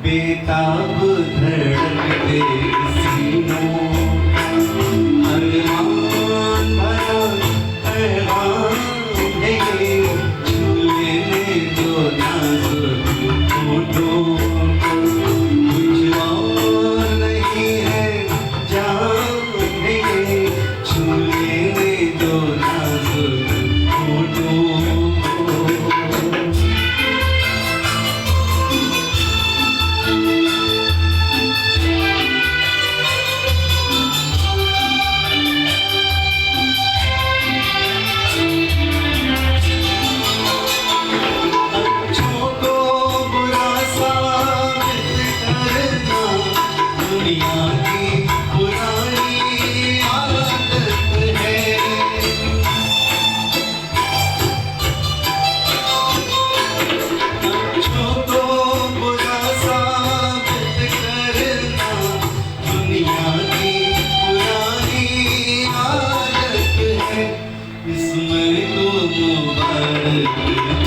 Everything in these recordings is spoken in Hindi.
बेताब धड़कते सीनों अरमान भरा पैगाम है ये, झूले में जो नाजुक होठों को कुछ और नहीं है जान है ये, झूले में जो नाजुक होठों को।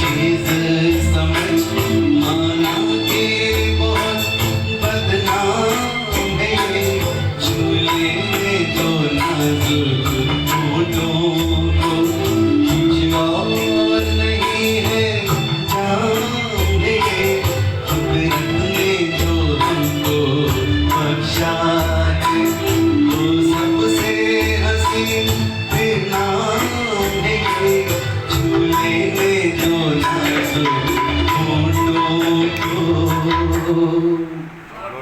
चीज समझ माना के बहुत बदनाम है ये, झूले में जो नाजुक होठों को कुछ और नहीं है जाम है ये, कुदरत ने जो हमको बख्शा है वो सबसे हसीन नाम है ये, झूले में जो नाजुक होठों को।